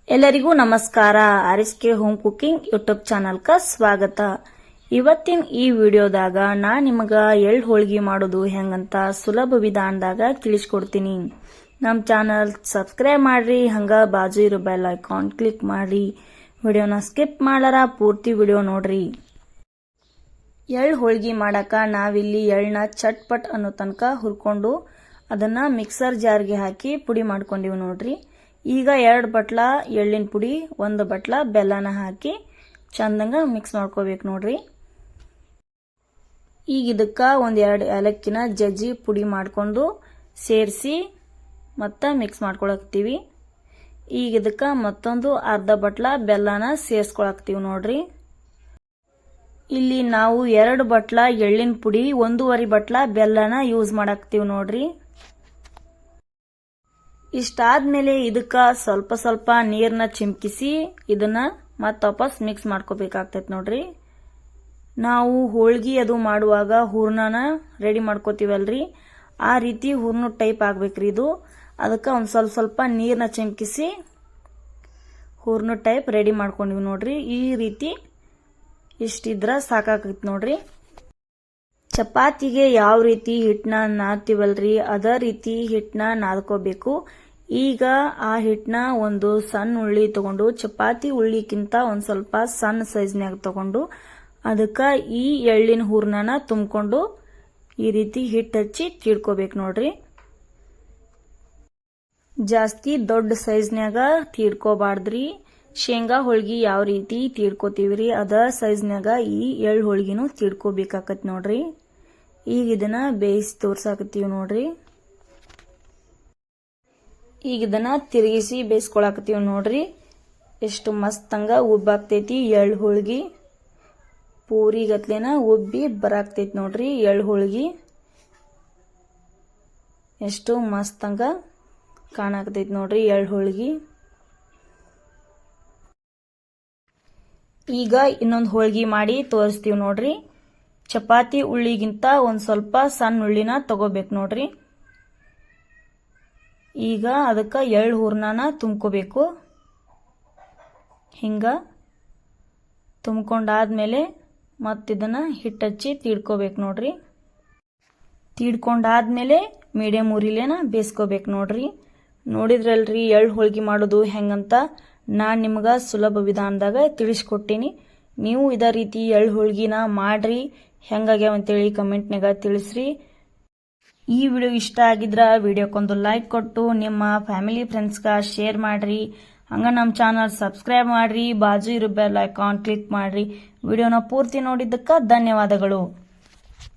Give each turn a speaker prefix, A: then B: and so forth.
A: ಎಲ್ಲರಿಗೂ ನಮಸ್ಕಾರ. RSK home cooking YouTube ಚಾನಲ್ಕ ಸ್ವಾಗತ. ಇವತ್ತಿನ ಈ ವಿಡಿಯೋದಾಗ ನಾ ನಿಮಗ ಎಳ್ಳು ಹೋಳಿಗೆ ಮಾಡೋದು ಹೆಂಗಂತ ಸುಲಭ ವಿಧಾನದಾಗ ತಿಳಿಸ್ಕೊಡ್ತೀನಿ. ನಮ್ಮ ಚಾನಲ್ ಸಬ್ಸ್ಕ್ರೈಬ್ ಮಾಡ್ರಿ, ಹಂಗ ಬಾಜು ಇರೋ ಬೆಲ್ ಐಕಾನ್ ಕ್ಲಿಕ್ ಮಾಡ್ರಿ. ವಿಡಿಯೋನ ಸ್ಕಿಪ್ ಮಾಡಾರ ಪೂರ್ತಿ ವಿಡಿಯೋ ನೋಡ್ರಿ. ಎಳ್ಳು ಹೋಳಿಗೆ ಮಾಡಾಕ ನಾವಿಲ್ಲಿ ಎಳ್ಳನ್ನ ಚಟ್ಪಟ್ ಅನ್ನೋ ತನಕ ಹುರ್ಕೊಂಡು ಅದನ್ನ ಮಿಕ್ಸರ್ ಜಾರ್ಗೆ ಹಾಕಿ ಪುಡಿ ಮಾಡ್ಕೊಂಡಿವಿ ನೋಡ್ರಿ. ಈಗ 2 ಬಟ್ಲ ಎಳ್ಳಿನ ಪುಡಿ 1 ಬಟ್ಲ ಬೆಲ್ಲನ ಹಾಕಿ ಚಂದಂಗ ಮಿಕ್ಸ್ ಮಾಡ್ಕೋಬೇಕು ನೋಡ್ರಿ. ಈಗ ಇದಕ್ಕ 1-2 ಏಲಕ್ಕಿನ ಜಜ್ಜಿ ಪುಡಿ ಮಾಡ್ಕೊಂಡು ಸೇರಿಸಿ ಮತ್ತೆ ಮಿಕ್ಸ್ ಮಾಡ್ಕೊಳಕ್ತೀವಿ. ಈಗ ಇದಕ್ಕ ಮತ್ತೊಂದು ಅರ್ಧ ಬಟ್ಲ ಬೆಲ್ಲನ ಸೇರಿಸ್ಕೊಳಕ್ತೀವಿ ನೋಡ್ರಿ. ಇಲ್ಲಿ ನಾವು 2 ಬಟ್ಲ ಎಳ್ಳಿನ ಪುಡಿ 1.5 ಬಟ್ಲ ಬೆಲ್ಲನ ಯೂಸ್ ಮಾಡಾಕ್ತೀವಿ ನೋಡ್ರಿ. ಇಷ್ಟಾದ್ಮೇಲೆ ಇದಕ್ಕ ಸ್ವಲ್ಪ ಸ್ವಲ್ಪ ನೀರ್ನ ಚಿಮ್ಕಿಸಿ ಇದನ್ನ ಮತ್ತೆ ವಾಪಸ್ ಮಿಕ್ಸ್ ಮಾಡ್ಕೋಬೇಕಾಗ್ತೈತಿ ನೋಡ್ರಿ. ನಾವು ಹೋಳ್ಗಿ ಅದು ಮಾಡುವಾಗ ಹೂರ್ಣನ ರೆಡಿ ಮಾಡ್ಕೋತೀವಲ್ರಿ, ಆ ರೀತಿ ಹೂರ್ಣ ಟೈಪ್ ಆಗ್ಬೇಕ್ರಿ ಇದು. ಅದಕ್ಕ ಒಂದ್ ಸ್ವಲ್ಪ ಸ್ವಲ್ಪ ನೀರ್ನ ಚಿಮ್ಕಿಸಿ ಹೂರ್ಣ ಟೈಪ್ ರೆಡಿ ಮಾಡ್ಕೊಂಡಿವಿ ನೋಡ್ರಿ. ಈ ರೀತಿ ಇಷ್ಟಿದ್ರ ಸಾಕಾಗೈತಿ ನೋಡ್ರಿ. ಚಪಾತಿಗೆ ಯಾವ ರೀತಿ ಹಿಟ್ಟನ್ನ ನಾದ್ತೀವಲ್ರಿ ಅದೇ ರೀತಿ ಹಿಟ್ಟನ್ನ ನಾದ್ಕೋಬೇಕು. ಈಗ ಆ ಹಿಟ್ಟನ್ನ ಒಂದು ಸಣ್ಣ ಉಳ್ಳಿ ತಗೊಂಡು, ಚಪಾತಿ ಉಳ್ಳಿಕ್ಕಿಂತ ಒಂದ್ ಸ್ವಲ್ಪ ಸಣ್ಣ ಸೈಜ್ನ್ಯಾಗ ತಗೊಂಡು ಅದಕ್ಕ ಈ ಎಳ್ಳಿನ ಹೂರ್ಣನ ತುಂಬಿಕೊಂಡು ಈ ರೀತಿ ಹಿಟ್ಟು ಹಚ್ಚಿ ತೀಡ್ಕೋಬೇಕು ನೋಡ್ರಿ. ಜಾಸ್ತಿ ದೊಡ್ಡ ಸೈಜ್ನ್ಯಾಗ ತೀಡ್ಕೋಬಾರ್ದ್ರಿ. ಶೇಂಗಾ ಹೋಳ್ಗಿ ಯಾವ ರೀತಿ ತೀಡ್ಕೋತೀವ್ರಿ ಅದ ಸೈಜ್ನ್ಯಾಗ ಈ ಎಳ್ಳು ಹೋಳ್ಗಿನೂ ತೀಡ್ಕೋಬೇಕಾಕತ್ ನೋಡ್ರಿ. ಈಗ ಇದನ್ನ ಬೇಯಿಸಿ ತೋರ್ಸಾಕತ್ತೀವಿ ನೋಡ್ರಿ. ಈಗ ಇದನ್ನ ತಿರುಗಿಸಿ ಬೇಯಿಸ್ಕೊಳಕತ್ತೀವಿ ನೋಡ್ರಿ. ಎಷ್ಟು ಮಸ್ತಂಗ ಉಬ್ಬಾಗ್ತೈತಿ ಎಳ್ಳು ಹೋಳ್ಗಿ. ಪೂರಿ ಗತ್ಲೆನ ಉಬ್ಬಿ ಬರಾಕ್ತೈತಿ ನೋಡ್ರಿ ಎಳ್ಳು ಹೋಳ್ಗಿ. ಎಷ್ಟು ಮಸ್ತಂಗ ಕಾಣಾಕತೈತಿ ನೋಡ್ರಿ ಎಳ್ಳು ಹೋಳ್ಗಿ. ಈಗ ಇನ್ನೊಂದು ಹೋಳ್ಗಿ ಮಾಡಿ ತೋರಿಸ್ತೀವಿ ನೋಡ್ರಿ. ಚಪಾತಿ ಉಳ್ಳಿಗಿಂತ ಒಂದ್ ಸ್ವಲ್ಪ ಸಣ್ಣ ಉಳ್ಳಿನ ತಗೋಬೇಕು ನೋಡ್ರಿ. ಈಗ ಅದಕ್ಕ ಎಳ್ಳು ಹೂರ್ಣನ ತುಂಬ್ಕೋಬೇಕು. ಹಿಂಗ ತುಂಬ್ಕೊಂಡಾದ್ಮೇಲೆ ಮತ್ತಿದನ್ನ ಹಿಟ್ಟಚ್ಚಿ ತೀಡ್ಕೋಬೇಕು ನೋಡ್ರಿ. ತೀಡ್ಕೊಂಡಾದ್ಮೇಲೆ ಮೀಡಿಯಂ ಉರಿಲೇನ ಬೇಯಿಸ್ಕೋಬೇಕು ನೋಡ್ರಿ. ನೋಡಿದ್ರಲ್ರಿ ಎಳ್ಳು ಹೋಳ್ಗಿ ಮಾಡೋದು ಹೆಂಗಂತ ನಾನ್ ನಿಮ್ಗ ಸುಲಭ ವಿಧಾನದಾಗ ತಿಳಿಸ್ಕೊಟ್ಟೀನಿ. ನೀವು ಇದೇ ರೀತಿ ಎಳ್ಳು ಹೋಳ್ಗಿನ ಮಾಡ್ರಿ, ಹೆಂಗಾಗ್ಯಾವ ಅಂತೇಳಿ ಕಮೆಂಟ್ನಾಗ ತಿಳಿಸ್ರಿ. ಈ ವಿಡಿಯೋ ಇಷ್ಟ ಆಗಿದ್ರ ವಿಡಿಯೋಕ್ಕೊಂದು ಲೈಕ್ ಕೊಟ್ಟು ನಿಮ್ಮ ಫ್ಯಾಮಿಲಿ ಫ್ರೆಂಡ್ಸ್ಗ ಶೇರ್ ಮಾಡ್ರಿ. ಹಂಗ ನಮ್ಮ ಚಾನಲ್ ಸಬ್ಸ್ಕ್ರೈಬ್ ಮಾಡ್ರಿ, ಬಾಜು ಇರೋ ಬೆಲ್ ಐಕಾನ್ ಕ್ಲಿಕ್ ಮಾಡ್ರಿ. ವಿಡಿಯೋನ ಪೂರ್ತಿ ನೋಡಿದ್ದಕ್ಕ ಧನ್ಯವಾದಗಳು.